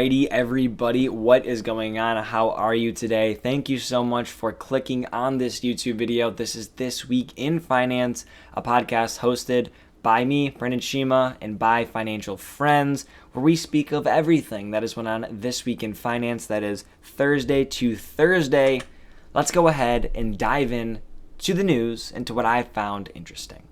Alrighty, everybody, what is going on? How are you today? Thank you so much for clicking on this YouTube video. This is This Week in Finance, a podcast hosted by me, Brendan Shima, and by Financial Friends, where we speak of everything that is went on this week in finance. That is Thursday to Thursday. Let's go ahead and dive in to the news and to what I found interesting.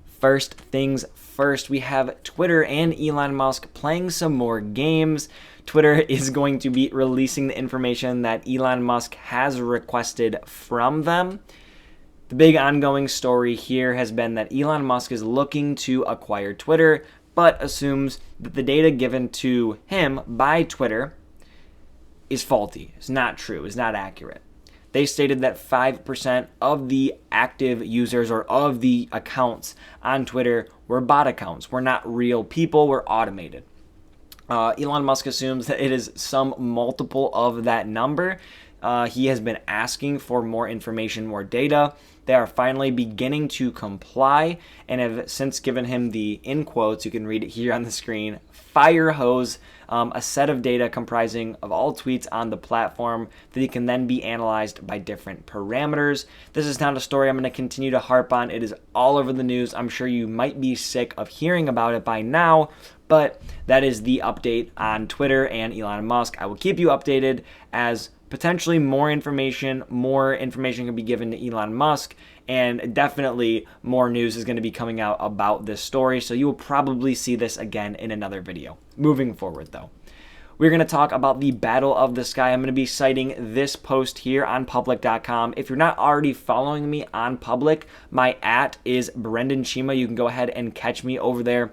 First things first, we have Twitter and Elon Musk playing some more games. Twitter is going to be releasing the information that Elon Musk has requested from them. The big ongoing story here has been that Elon Musk is looking to acquire Twitter, but assumes that the data given to him by Twitter is faulty, is not true, is not accurate. They stated that 5% of the active users or of the accounts on Twitter were bot accounts, were not real people, were automated. Elon Musk assumes that it is some multiple of that number. He has been asking for more information, more data. They are finally beginning to comply and have since given him the, in quotes, you can read it here on the screen, fire hose, a set of data comprising of all tweets on the platform that can then be analyzed by different parameters. This is not a story I'm going to continue to harp on. It is all over the news. I'm sure you might be sick of hearing about it by now, but that is the update on Twitter and Elon Musk. I will keep you updated as potentially more information can be given to Elon Musk, and definitely more news is going to be coming out about this story, so you will probably see this again in another video. Moving forward, though, we're going to talk about the Battle of the Sky. I'm going to be citing this post here on public.com. If you're not already following me on Public, my @ is Brendan Shima. You can go ahead and catch me over there.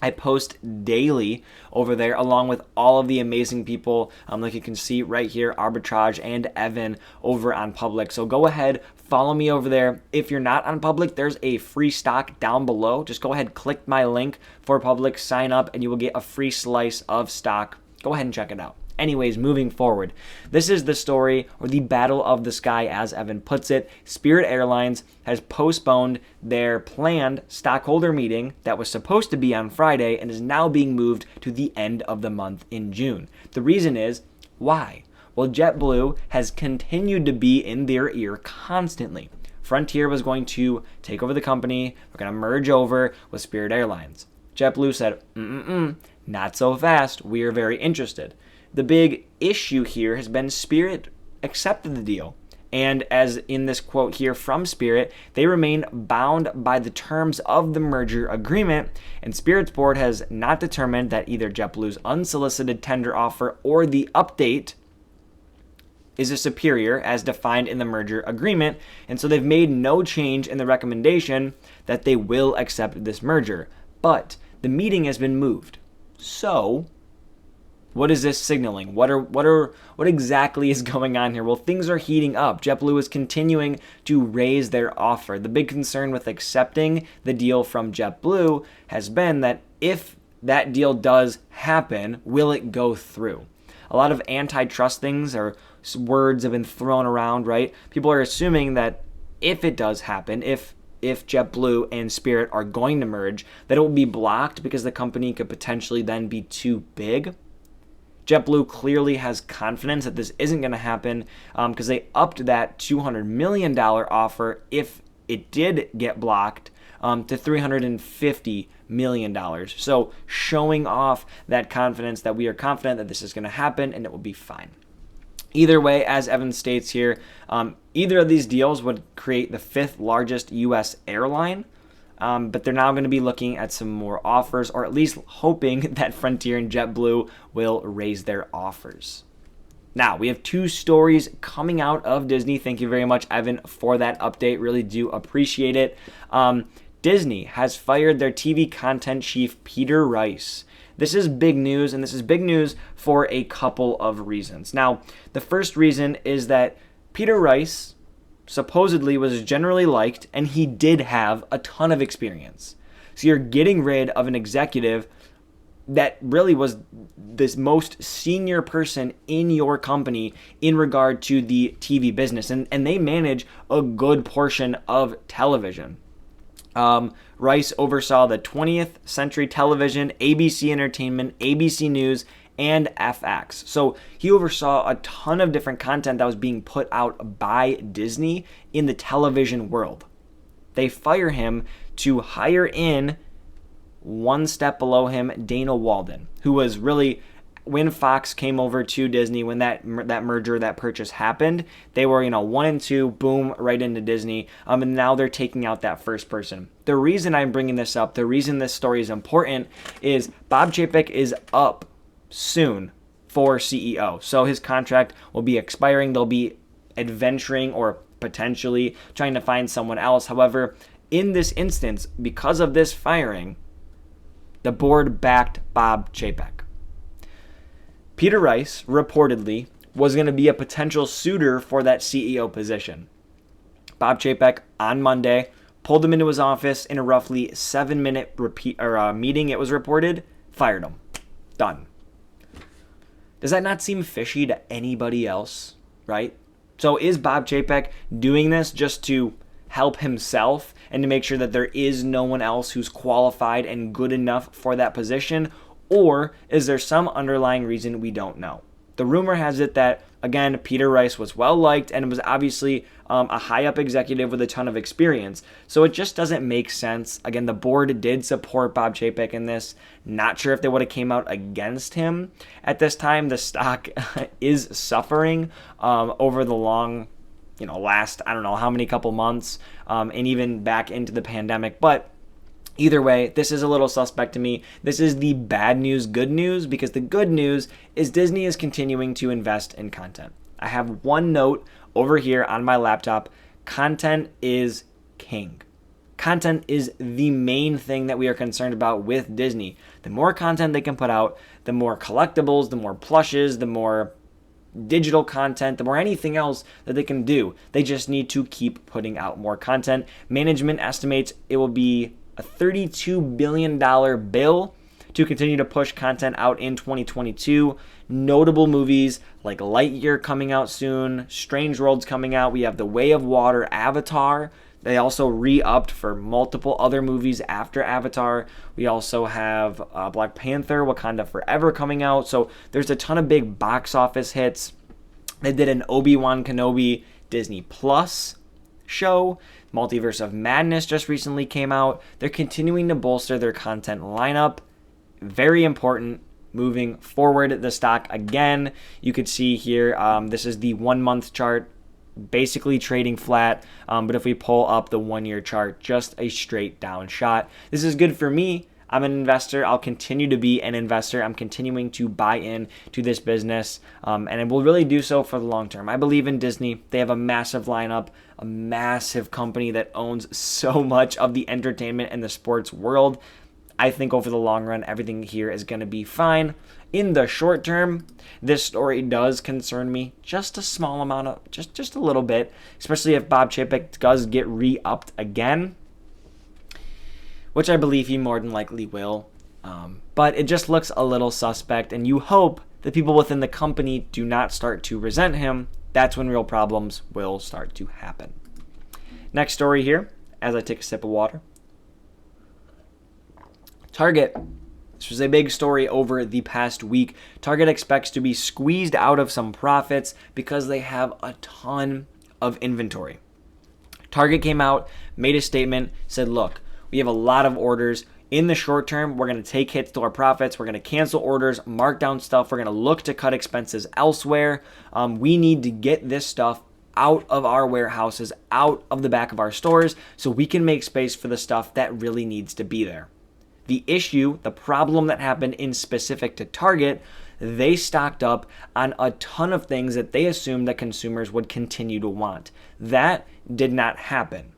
I post daily over there along with all of the amazing people like you can see right here, Arbitrage and Evan over on Public. So go ahead, follow me over there. If you're not on Public, there's a free stock down below. Just go ahead, click my link for Public, sign up, and you will get a free slice of stock. Go ahead and check it out. Anyways, moving forward, this is the story, or the Battle of the Sky, as Evan puts it. Spirit Airlines has postponed their planned stockholder meeting that was supposed to be on Friday and is now being moved to the end of the month in June. The reason is, why? Well, JetBlue has continued to be in their ear constantly. Frontier was going to take over the company. We're going to merge over with Spirit Airlines. JetBlue said, not so fast. We are very interested. The big issue here has been Spirit accepted the deal. And as in this quote here from Spirit, they remain bound by the terms of the merger agreement, and Spirit's board has not determined that either JetBlue's unsolicited tender offer or the update is a superior as defined in the merger agreement, and so they've made no change in the recommendation that they will accept this merger. But the meeting has been moved. So what is this signaling? What exactly is going on here? Well, things are heating up. JetBlue is continuing to raise their offer. The big concern with accepting the deal from JetBlue has been that if that deal does happen, will it go through? A lot of antitrust things or words have been thrown around, right? People are assuming that if it does happen, if JetBlue and Spirit are going to merge, that it will be blocked because the company could potentially then be too big. JetBlue clearly has confidence that this isn't going to happen because they upped that $200 million offer if it did get blocked to $350 million. So showing off that confidence that we are confident that this is going to happen and it will be fine. Either way, as Evan states here, either of these deals would create the 5th largest U.S. airline. But they're now going to be looking at some more offers, or at least hoping that Frontier and JetBlue will raise their offers. Now, we have 2 stories coming out of Disney. Thank you very much, Evan, for that update. Really do appreciate it. Disney has fired their TV content chief, Peter Rice. This is big news, and this is big news for a couple of reasons. Now, the first reason is that Peter Rice supposedly was generally liked, and he did have a ton of experience. So you're getting rid of an executive that really was this most senior person in your company in regard to the TV business, and they manage a good portion of television. Rice oversaw the 20th Century Television, ABC Entertainment, ABC News, and FX. So he oversaw a ton of different content that was being put out by Disney in the television world. They fire him to hire in, one step below him, Dana Walden, who was really, when Fox came over to Disney, when that merger, that purchase happened, they were, 1 and 2, boom, right into Disney. And now they're taking out that first person. The reason I'm bringing this up, the reason this story is important, is Bob Chapek is up soon for CEO. So his contract will be expiring. They'll be adventuring or potentially trying to find someone else. However, in this instance, because of this firing, the board backed Bob Chapek. Peter Rice reportedly was going to be a potential suitor for that CEO position. Bob Chapek on Monday pulled him into his office in a roughly 7-minute meeting. It was reported, fired him. Done. Does that not seem fishy to anybody else, right? So is Bob Chapek doing this just to help himself and to make sure that there is no one else who's qualified and good enough for that position? Or is there some underlying reason we don't know? The rumor has it that, again, Peter Rice was well-liked and was obviously a high-up executive with a ton of experience. So it just doesn't make sense. Again, the board did support Bob Chapek in this. Not sure if they would have came out against him at this time. The stock is suffering over the long, last, I don't know how many couple months, and even back into the pandemic. But either way, this is a little suspect to me. This is the bad news, good news, because the good news is Disney is continuing to invest in content. I have one note over here on my laptop. Content is king. Content is the main thing that we are concerned about with Disney. The more content they can put out, the more collectibles, the more plushes, the more digital content, the more anything else that they can do. They just need to keep putting out more content. Management estimates it will be a $32 billion bill to continue to push content out in 2022. Notable movies like Lightyear coming out soon, Strange World's coming out. We have The Way of Water, Avatar. They also re-upped for multiple other movies after Avatar. We also have Black Panther, Wakanda Forever coming out. So there's a ton of big box office hits. They did an Obi-Wan Kenobi Disney Plus show. Multiverse of Madness just recently came out. They're continuing to bolster their content lineup. Very important moving forward. The stock, again, you could see here, this is the 1-month chart, basically trading flat. But if we pull up the 1-year chart, just a straight down shot. This is good for me. I'm an investor. I'll continue to be an investor. I'm continuing to buy in to this business, and I will really do so for the long term. I believe in Disney. They have a massive lineup, a massive company that owns so much of the entertainment and the sports world. I think over the long run, everything here is going to be fine. In the short term, this story does concern me just a small amount of, just a little bit, especially if Bob Chapek does get re-upped again, which I believe he more than likely will. But it just looks a little suspect, and you hope that people within the company do not start to resent him. That's when real problems will start to happen. Next story here, as I take a sip of water. Target. This was a big story over the past week. Target expects to be squeezed out of some profits because they have a ton of inventory. Target came out, made a statement, said, look, we have a lot of orders. In the short term, we're going to take hits to our profits. We're going to cancel orders, mark down stuff. We're going to look to cut expenses elsewhere. We need to get this stuff out of our warehouses, out of the back of our stores, so we can make space for the stuff that really needs to be there. The issue, the problem that happened in specific to Target, they stocked up on a ton of things that they assumed that consumers would continue to want. That did not happen.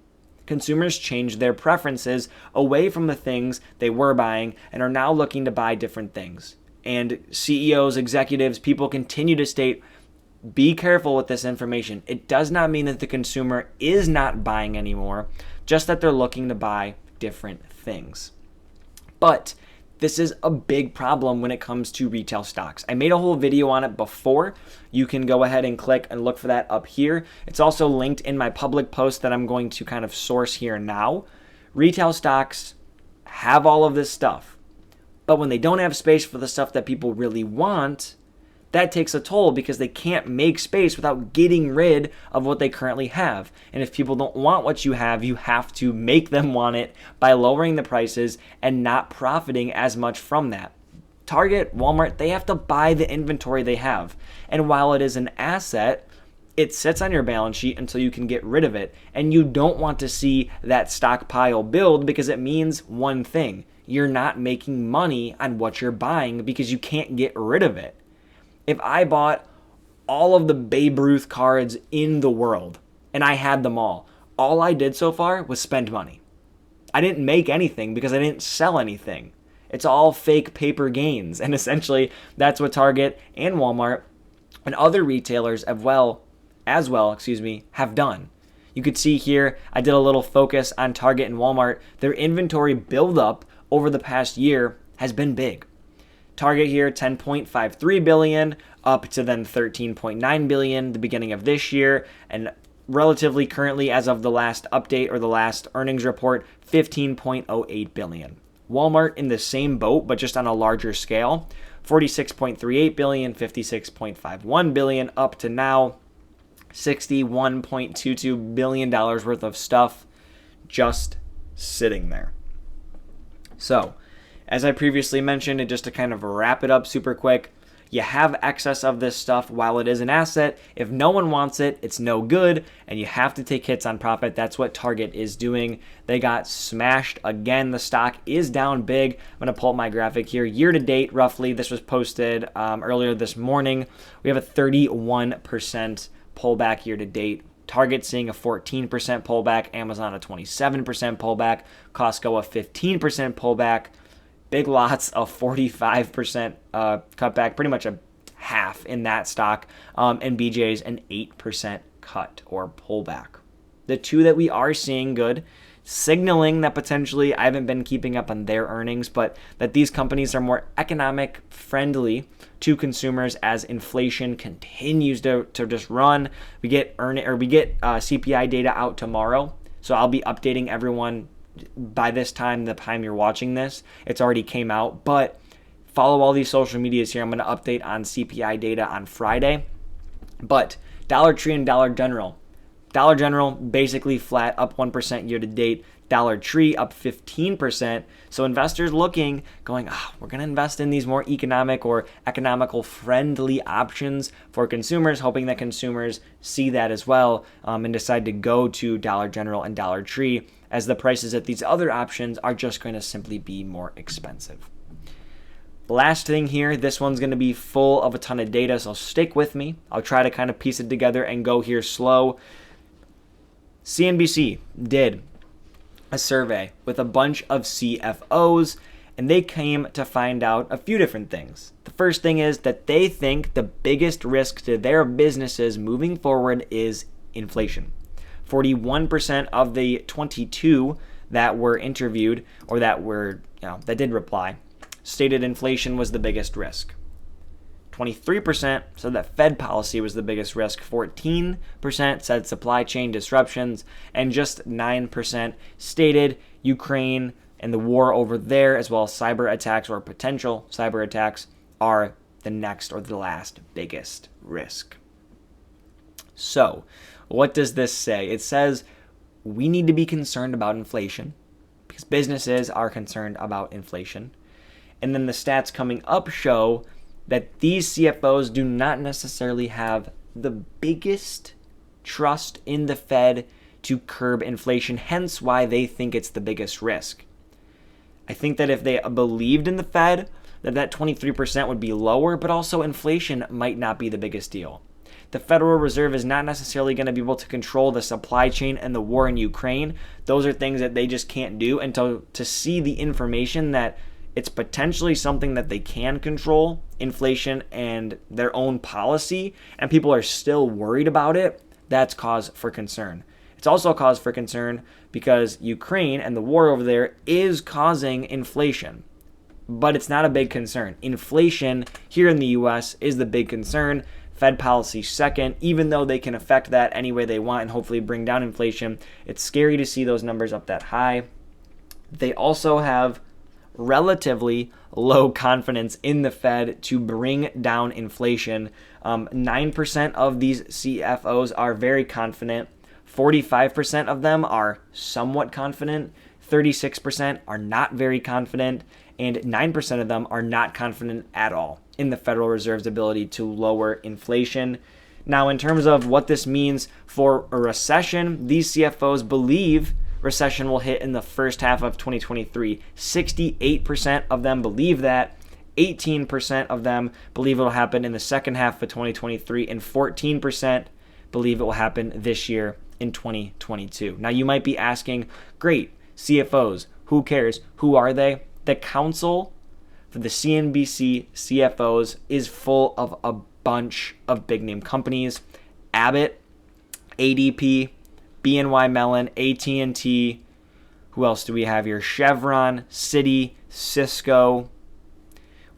Consumers changed their preferences away from the things they were buying and are now looking to buy different things. And CEOs, executives, people continue to state, be careful with this information. It does not mean that the consumer is not buying anymore, just that they're looking to buy different things. But this is a big problem when it comes to retail stocks. I made a whole video on it before. You can go ahead and click and look for that up here. It's also linked in my public post that I'm going to kind of source here now. Retail stocks have all of this stuff, but when they don't have space for the stuff that people really want, that takes a toll because they can't make space without getting rid of what they currently have. And if people don't want what you have to make them want it by lowering the prices and not profiting as much from that. Target, Walmart, they have to buy the inventory they have. And while it is an asset, it sits on your balance sheet until you can get rid of it. And you don't want to see that stockpile build because it means one thing. You're not making money on what you're buying because you can't get rid of it. If I bought all of the Babe Ruth cards in the world and I had them all I did so far was spend money. I didn't make anything because I didn't sell anything. It's all fake paper gains. And essentially that's what Target and Walmart and other retailers have done. You could see here, I did a little focus on Target and Walmart. Their inventory buildup over the past year has been big. Target here, $10.53 billion, up to then $13.9 billion the beginning of this year, and relatively currently, as of the last update or the last earnings report, $15.08 billion. Walmart in the same boat, but just on a larger scale, $46.38 billion, $56.51 billion, up to now $61.22 billion worth of stuff just sitting there. So, as I previously mentioned, and just to kind of wrap it up super quick, you have excess of this stuff while it is an asset. If no one wants it, it's no good, and you have to take hits on profit. That's what Target is doing. They got smashed again. The stock is down big. I'm going to pull up my graphic here. Year to date, roughly, this was posted earlier this morning. We have a 31% pullback year to date. Target seeing a 14% pullback, Amazon a 27% pullback, Costco a 15% pullback. Big Lots, a 45% cutback, pretty much a half in that stock, and BJ's an 8% cut or pullback. The two that we are seeing good, signaling that potentially I haven't been keeping up on their earnings, but that these companies are more economic friendly to consumers as inflation continues to just run. We get CPI data out tomorrow, so I'll be updating everyone. By this time, the time you're watching this, it's already came out, but follow all these social medias here. I'm going to update on CPI data on Friday. But Dollar Tree and Dollar General basically flat, up 1% year to date. Dollar Tree up 15%. So investors looking, going, we're going to invest in these more economic or economical friendly options for consumers, hoping that consumers see that as well and decide to go to Dollar General and Dollar Tree, as the prices at these other options are just going to simply be more expensive. Last thing here, this one's going to be full of a ton of data, so stick with me. I'll try to kind of piece it together and go here slow. CNBC did a survey with a bunch of CFOs, and they came to find out a few different things. The first thing is that they think the biggest risk to their businesses moving forward is inflation. 41% of the 22 that were interviewed or that did reply stated inflation was the biggest risk. 23% said that Fed policy was the biggest risk. 14% said supply chain disruptions, and just 9% stated Ukraine and the war over there, as well as cyber attacks or potential cyber attacks, are the next or the last biggest risk. So, what does this say? It says we need to be concerned about inflation because businesses are concerned about inflation. And then the stats coming up show that these CFOs do not necessarily have the biggest trust in the Fed to curb inflation, hence why they think it's the biggest risk. I think that if they believed in the Fed, that 23% would be lower, but also inflation might not be the biggest deal. The Federal Reserve is not necessarily going to be able to control the supply chain and the war in Ukraine. Those are things that they just can't do until to see the information that it's potentially something that they can control, inflation and their own policy, and people are still worried about it. That's cause for concern. It's also a cause for concern because Ukraine and the war over there is causing inflation. But it's not a big concern. Inflation here in the US is the big concern. Fed policy second, even though they can affect that any way they want and hopefully bring down inflation. It's scary to see those numbers up that high. They also have relatively low confidence in the Fed to bring down inflation. 9% of these CFOs are very confident. 45% of them are somewhat confident. 36% are not very confident. And 9% of them are not confident at all in the Federal Reserve's ability to lower inflation. Now, in terms of what this means for a recession, these CFOs believe recession will hit in the first half of 2023. 68% of them believe that. 18% of them believe it will happen in the second half of 2023, and 14% believe it will happen this year in 2022. Now, you might be asking, great, CFOs, who cares? Who are they? The council for the CNBC CFOs is full of a bunch of big name companies. Abbott, ADP, BNY Mellon, AT&T. Who else do we have here? Chevron, Citi, Cisco.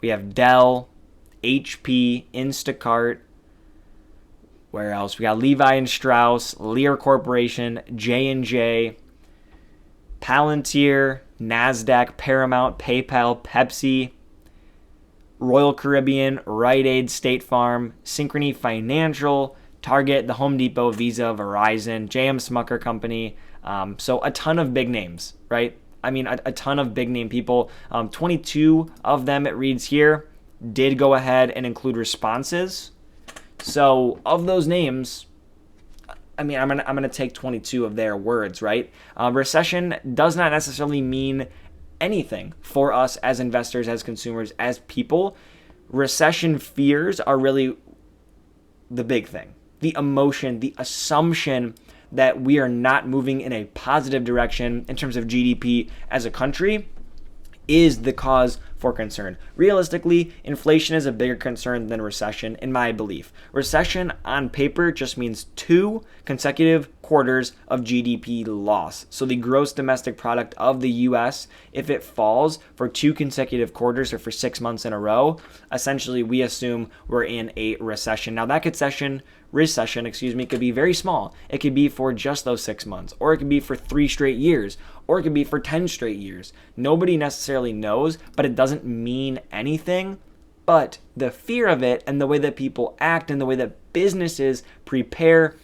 We have Dell, HP, Instacart. Where else? We got Levi and Strauss, Lear Corporation, J&J, Palantir, NASDAQ, Paramount, PayPal, Pepsi, Royal Caribbean, Rite Aid, State Farm, Synchrony Financial, Target, the Home Depot, Visa, Verizon, J.M. Smucker Company. So a ton of big names, right? I mean, a ton of big name people. 22 of them, it reads here, did go ahead and include responses. So of those names, I mean, I'm gonna take 22 of their words, right? Recession does not necessarily mean anything for us as investors, as consumers, as people. Recession fears are really the big thing. The emotion, the assumption that we are not moving in a positive direction in terms of GDP as a country is the cause for concern. Realistically, inflation is a bigger concern than recession, in my belief. Recession on paper just means 2 consecutive quarters of GDP loss. So the gross domestic product of the US, if it falls for 2 consecutive quarters or for 6 months in a row, essentially we assume we're in a recession. Now that recession could be very small. It could be for just those 6 months, or it could be for 3 straight years, or it could be for 10 straight years. Nobody necessarily knows, but it doesn't mean anything. But the fear of it and the way that people act and the way that businesses prepare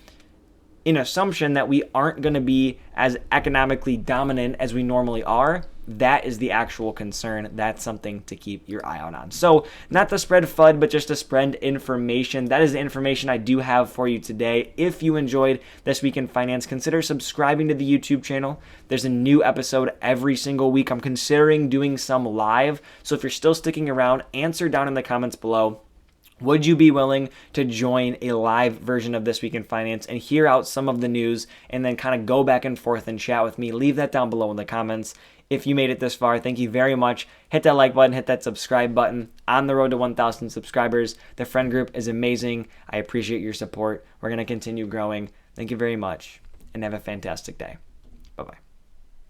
in assumption that we aren't going to be as economically dominant as we normally are, that is the actual concern. That's something to keep your eye out on. So not to spread FUD, but just to spread information. That is the information I do have for you today. If you enjoyed This Week in Finance, consider subscribing to the YouTube channel. There's a new episode every single week. I'm considering doing some live. So if you're still sticking around, answer down in the comments below. Would you be willing to join a live version of This Week in Finance and hear out some of the news and then kind of go back and forth and chat with me? Leave that down below in the comments. If you made it this far, thank you very much. Hit that like button, hit that subscribe button. On the road to 1,000 subscribers. The friend group is amazing. I appreciate your support. We're going to continue growing. Thank you very much, and have a fantastic day. Bye-bye.